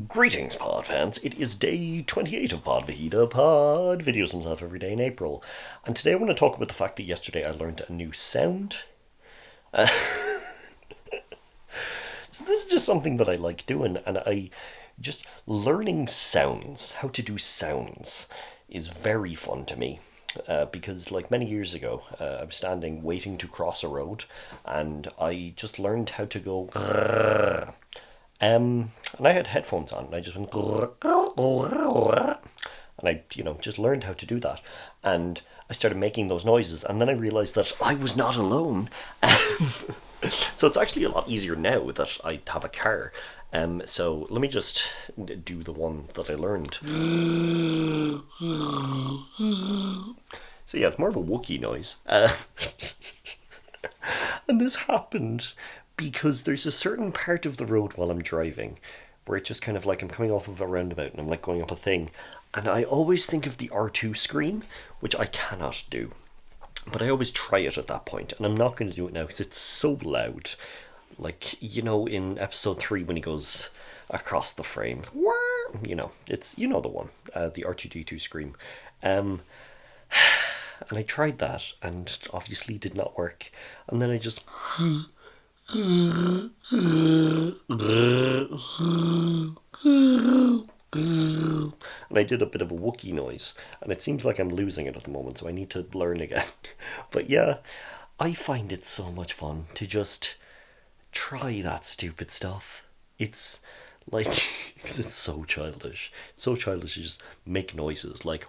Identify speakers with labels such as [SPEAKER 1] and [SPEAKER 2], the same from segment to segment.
[SPEAKER 1] Greetings, pod fans. It is day 28 of Pod Vahida. Pod videos himself every day in April. And today I want to talk about the fact that yesterday I learned a new sound. So this is just something that I like doing, and I just learning sounds, how to do sounds, is very fun to me. Because like many years ago, I was standing waiting to cross a road, and I just learned how to go. And I had headphones on, and I just went, and I, just learned how to do that. And I started making those noises, and then I realized that I was not alone. So it's actually a lot easier now that I have a car. So let me just do the one that I learned. So yeah, it's more of a Wookiee noise. And this happened because there's a certain part of the road while I'm driving where it's just kind of like I'm coming off of a roundabout and I'm like going up a thing. And I always think of the R2 scream, which I cannot do. But I always try it at that point, and I'm not going to do it now because it's so loud. Like, in episode 3 when he goes across the frame. It's, the one, the R2D2 scream. And I tried that, and obviously did not work. And then I just... and I did a bit of a Wookiee noise, and it seems like I'm losing it at the moment, so I need to learn again. But yeah, I find it so much fun to just try that stupid stuff. It's like, because it's so childish. It's so childish to just make noises. Like,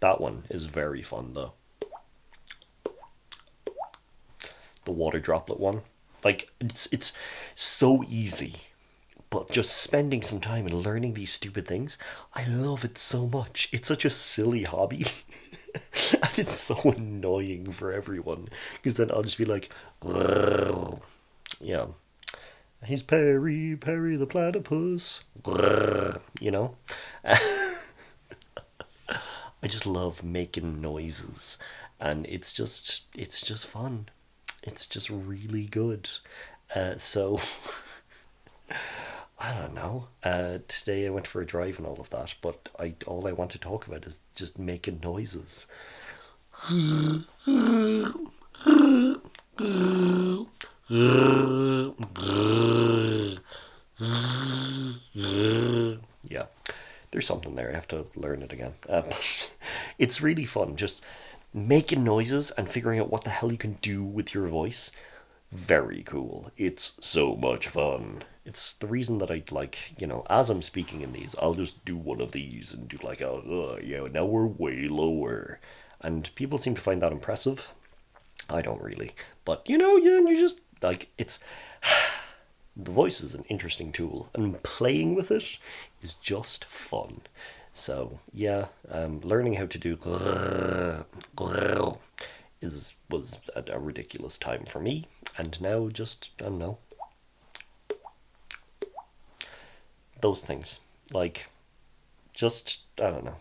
[SPEAKER 1] that one is very fun, though. The water droplet one. Like, it's so easy. But just spending some time and learning these stupid things, I love it so much. It's such a silly hobby. And it's so annoying for everyone. Because then I'll just be like, yeah. He's Perry the platypus. I just love making noises. And it's just fun. It's just really good. So... I don't know. Today I went for a drive and all of that, but all I want to talk about is just making noises. Yeah, there's something there. I have to learn it again. It's really fun, just making noises and figuring out what the hell you can do with your voice. Very cool. It's so much fun. It's the reason that I like, as I'm speaking in these, I'll just do one of these and do like, now we're way lower. And people seem to find that impressive. I don't really. But, you just, like, it's... The voice is an interesting tool, and playing with it is just fun. So, yeah, learning how to do was a ridiculous time for me, and now just, I don't know, those things, like, just, I don't know,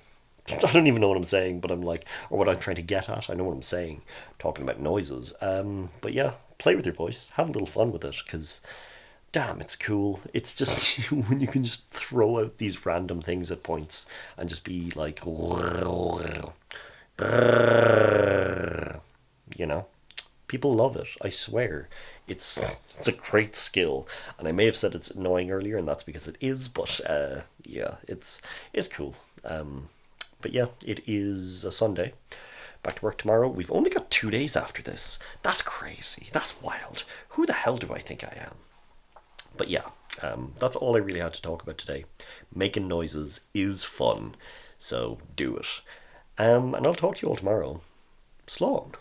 [SPEAKER 1] I don't even know what I'm saying, but I'm like, or what I'm trying to get at. I know what I'm saying, talking about noises. But yeah, play with your voice, have a little fun with it, because damn, it's cool. It's just when you can just throw out these random things at points and just be like, people love it, I swear. It's a great skill, and I may have said it's annoying earlier, and that's because it is, but yeah, it's cool. But yeah, it is a Sunday. Back to work tomorrow. We've only got 2 days after this. That's crazy. That's wild. Who the hell do I think I am? But yeah, that's all I really had to talk about today. Making noises is fun, so do it. And I'll talk to you all tomorrow. Slán.